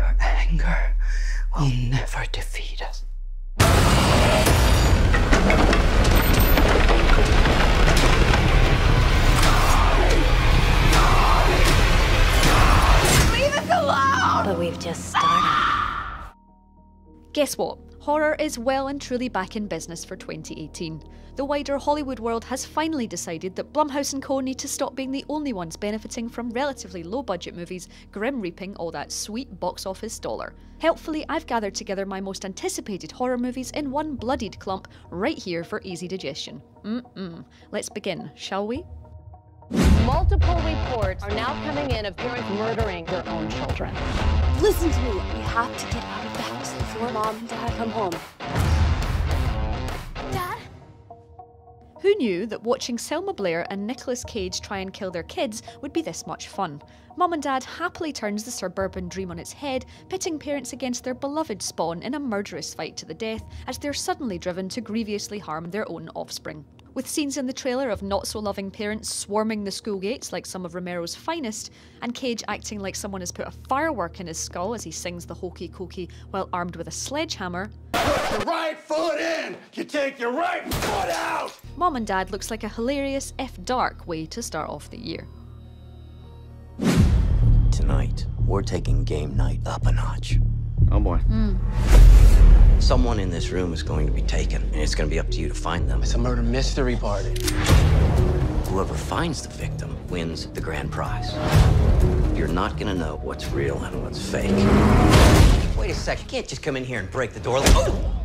Your anger will never defeat us. Leave us alone! But we've just started. Guess what? Horror is well and truly back in business for 2018. The wider Hollywood world has finally decided that Blumhouse & Co need to stop being the only ones benefiting from relatively low-budget movies grim reaping all that sweet box office dollar. Helpfully, I've gathered together my most anticipated horror movies in one bloodied clump right here for easy digestion. Let's begin, shall we? Multiple reports are now coming in of parents murdering their own children. Listen to me. We have to get out of the house before Mom and Dad come home. Dad? Who knew that watching Selma Blair and Nicolas Cage try and kill their kids would be this much fun? Mum and Dad happily turns the suburban dream on its head, pitting parents against their beloved spawn in a murderous fight to the death as they're suddenly driven to grievously harm their own offspring. With scenes in the trailer of not-so-loving parents swarming the school gates like some of Romero's finest, and Cage acting like someone has put a firework in his skull as he sings the hokey cokey while armed with a sledgehammer. Put your right foot in! You take your right foot out! Mom and Dad looks like a hilarious, if dark, way to start off the year. Tonight, we're taking game night up a notch. Oh boy. Someone in this room is going to be taken, and it's going to be up to you to find them. It's a murder mystery party. Whoever finds the victim wins the grand prize. You're not going to know what's real and what's fake. Wait a sec, you can't just come in here and break the door like... Oh!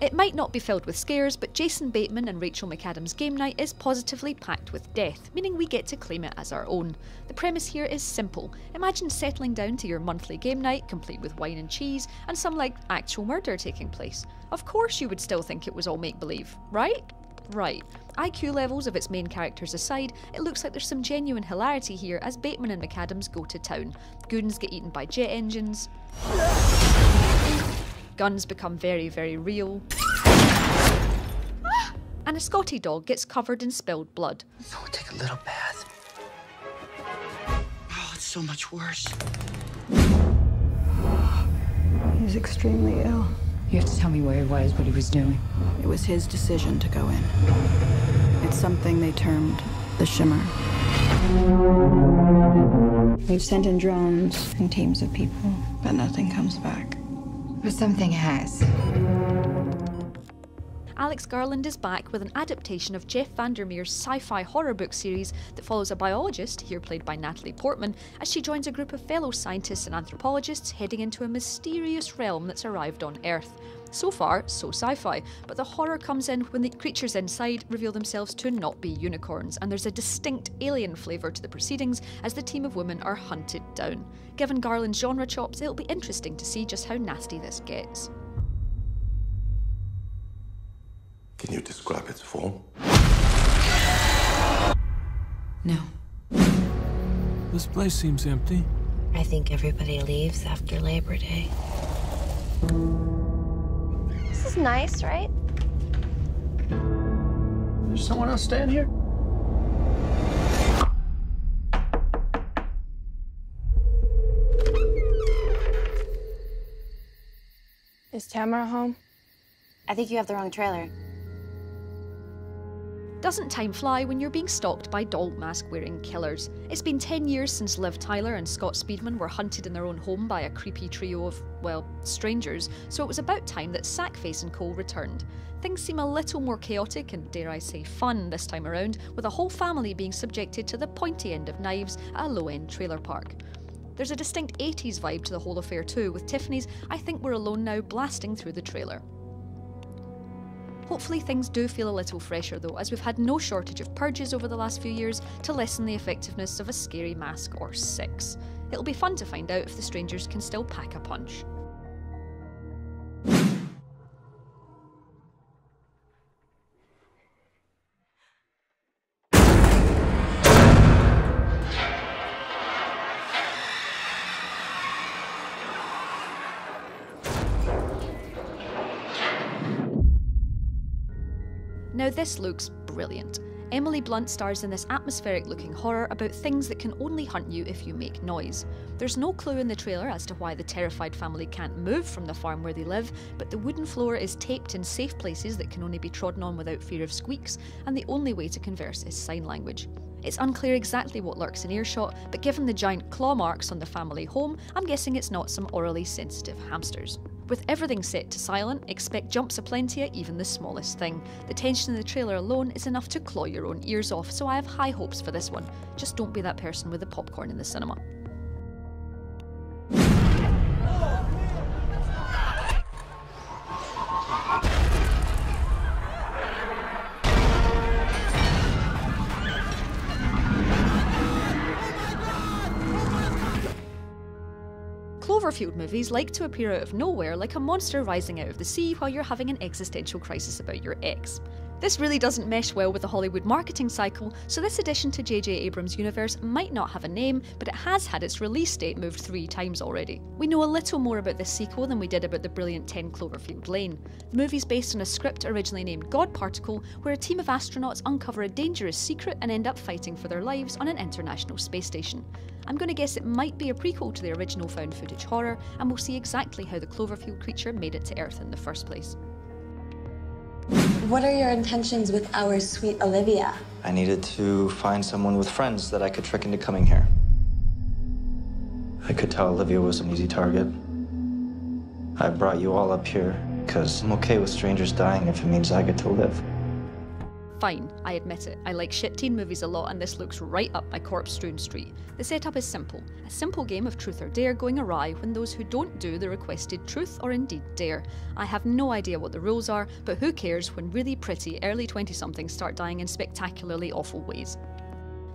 It might not be filled with scares, but Jason Bateman and Rachel McAdams' game night is positively packed with death, meaning we get to claim it as our own. The premise here is simple. Imagine settling down to your monthly game night, complete with wine and cheese, and some, actual murder taking place. Of course you would still think it was all make-believe, right? Right. IQ levels of its main characters aside, it looks like there's some genuine hilarity here as Bateman and McAdams go to town. Goons get eaten by jet engines. Guns become very, very real. And a Scotty dog gets covered in spilled blood. So we'll take a little bath. Oh, it's so much worse. He's extremely ill. You have to tell me where he was, what he was doing. It was his decision to go in. It's something they termed the Shimmer. We've sent in drones and teams of people, but nothing comes back. But something has. Alex Garland is back with an adaptation of Jeff Vandermeer's sci-fi horror book series that follows a biologist, here played by Natalie Portman, as she joins a group of fellow scientists and anthropologists heading into a mysterious realm that's arrived on Earth. So far, so sci-fi, but the horror comes in when the creatures inside reveal themselves to not be unicorns, and there's a distinct alien flavour to the proceedings as the team of women are hunted down. Given Garland's genre chops, it'll be interesting to see just how nasty this gets. Can you describe its form? No. This place seems empty. I think everybody leaves after Labor Day. This is nice, right? There's someone else staying here? Is Tamara home? I think you have the wrong trailer. Doesn't time fly when you're being stalked by doll mask-wearing killers? It's been 10 years since Liv Tyler and Scott Speedman were hunted in their own home by a creepy trio of, well, strangers, so it was about time that Sackface and Co. returned. Things seem a little more chaotic and, dare I say, fun this time around, with a whole family being subjected to the pointy end of knives at a low-end trailer park. There's a distinct 80s vibe to the whole affair too, with Tiffany's I Think We're Alone Now blasting through the trailer. Hopefully things do feel a little fresher though, as we've had no shortage of purges over the last few years to lessen the effectiveness of a scary mask or six. It'll be fun to find out if the strangers can still pack a punch. Now this looks brilliant. Emily Blunt stars in this atmospheric-looking horror about things that can only hunt you if you make noise. There's no clue in the trailer as to why the terrified family can't move from the farm where they live, but the wooden floor is taped in safe places that can only be trodden on without fear of squeaks, and the only way to converse is sign language. It's unclear exactly what lurks in earshot, but given the giant claw marks on the family home, I'm guessing it's not some orally sensitive hamsters. With everything set to silent, expect jumps aplenty at even the smallest thing. The tension in the trailer alone is enough to claw your own ears off, so I have high hopes for this one. Just don't be that person with the popcorn in the cinema. Cloverfield movies like to appear out of nowhere like a monster rising out of the sea while you're having an existential crisis about your ex. This really doesn't mesh well with the Hollywood marketing cycle, so this addition to J.J. Abrams' universe might not have a name, but it has had its release date moved 3 times already. We know a little more about this sequel than we did about the brilliant 10 Cloverfield Lane. The movie's based on a script originally named God Particle, where a team of astronauts uncover a dangerous secret and end up fighting for their lives on an international space station. I'm going to guess it might be a prequel to the original found footage horror, and we'll see exactly how the Cloverfield creature made it to Earth in the first place. What are your intentions with our sweet Olivia? I needed to find someone with friends that I could trick into coming here. I could tell Olivia was an easy target. I brought you all up here because I'm okay with strangers dying if it means I get to live. Fine, I admit it. I like shit teen movies a lot, and this looks right up my corpse-strewn street. The setup is simple. A simple game of truth or dare going awry when those who don't do the requested truth or indeed dare. I have no idea what the rules are, but who cares when really pretty early 20-somethings start dying in spectacularly awful ways.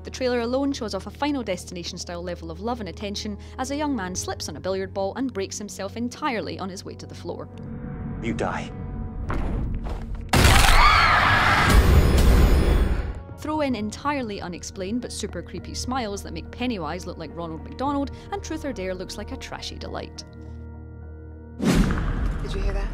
The trailer alone shows off a Final Destination-style level of love and attention as a young man slips on a billiard ball and breaks himself entirely on his way to the floor. You die. Throw in entirely unexplained but super creepy smiles that make Pennywise look like Ronald McDonald, and Truth or Dare looks like a trashy delight. Did you hear that?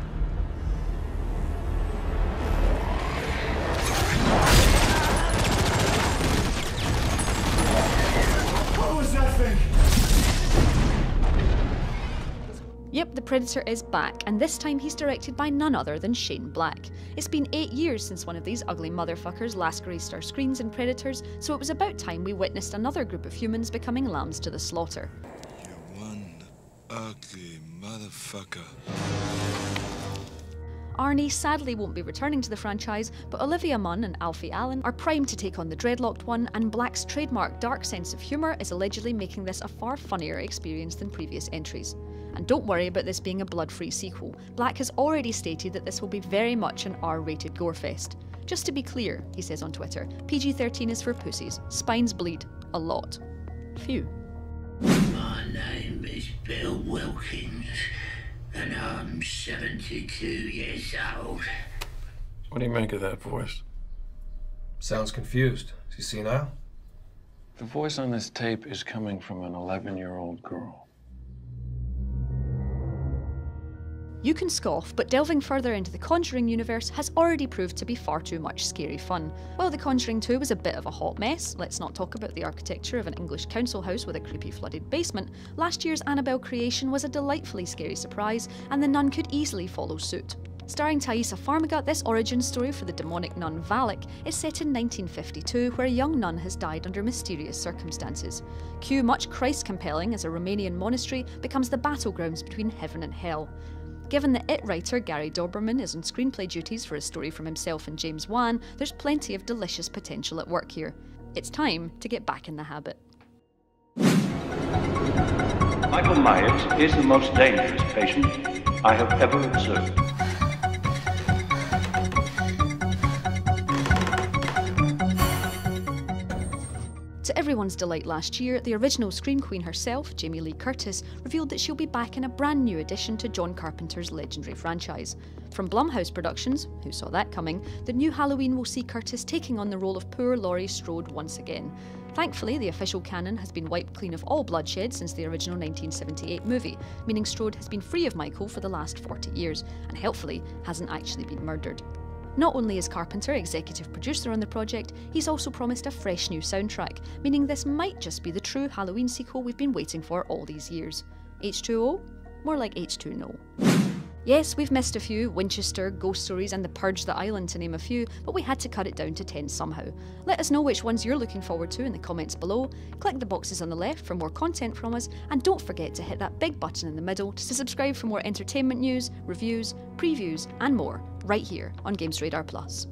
What was that thing? Yep, the Predator is back, and this time he's directed by none other than Shane Black. It's been 8 years since one of these ugly motherfuckers last graced our screens in Predators, so it was about time we witnessed another group of humans becoming lambs to the slaughter. You're one ugly motherfucker. Arnie sadly won't be returning to the franchise, but Olivia Munn and Alfie Allen are primed to take on the dreadlocked one, and Black's trademark dark sense of humour is allegedly making this a far funnier experience than previous entries. And don't worry about this being a blood-free sequel. Black has already stated that this will be very much an R-rated gorefest. Just to be clear, he says on Twitter, PG-13 is for pussies. Spines bleed. A lot. Phew. My name is Bill Wilkins, and I'm 72 years old. What do you make of that voice? Sounds confused. Is he senile? The voice on this tape is coming from an 11-year-old girl. You can scoff, but delving further into the Conjuring universe has already proved to be far too much scary fun. While The Conjuring 2 was a bit of a hot mess, let's not talk about the architecture of an English council house with a creepy flooded basement, last year's Annabelle creation was a delightfully scary surprise, and The Nun could easily follow suit. Starring Thaisa Farmiga, this origin story for the demonic nun Valak is set in 1952, where a young nun has died under mysterious circumstances. Cue much Christ-compelling as a Romanian monastery becomes the battlegrounds between heaven and hell. Given that It writer Gary Doberman is on screenplay duties for a story from himself and James Wan, there's plenty of delicious potential at work here. It's time to get back in the habit. Michael Myers is the most dangerous patient I have ever observed. To everyone's delight last year, the original Scream Queen herself, Jamie Lee Curtis, revealed that she'll be back in a brand new addition to John Carpenter's legendary franchise. From Blumhouse Productions, who saw that coming, the new Halloween will see Curtis taking on the role of poor Laurie Strode once again. Thankfully, the official canon has been wiped clean of all bloodshed since the original 1978 movie, meaning Strode has been free of Michael for the last 40 years, and helpfully hasn't actually been murdered. Not only is Carpenter executive producer on the project, he's also promised a fresh new soundtrack, meaning this might just be the true Halloween sequel we've been waiting for all these years. H2O? More like H2No. Yes, we've missed a few, Winchester, Ghost Stories and The Purge: The Island to name a few, but we had to cut it down to 10 somehow. Let us know which ones you're looking forward to in the comments below, click the boxes on the left for more content from us, and don't forget to hit that big button in the middle to subscribe for more entertainment news, reviews, previews and more, right here on Games Radar Plus.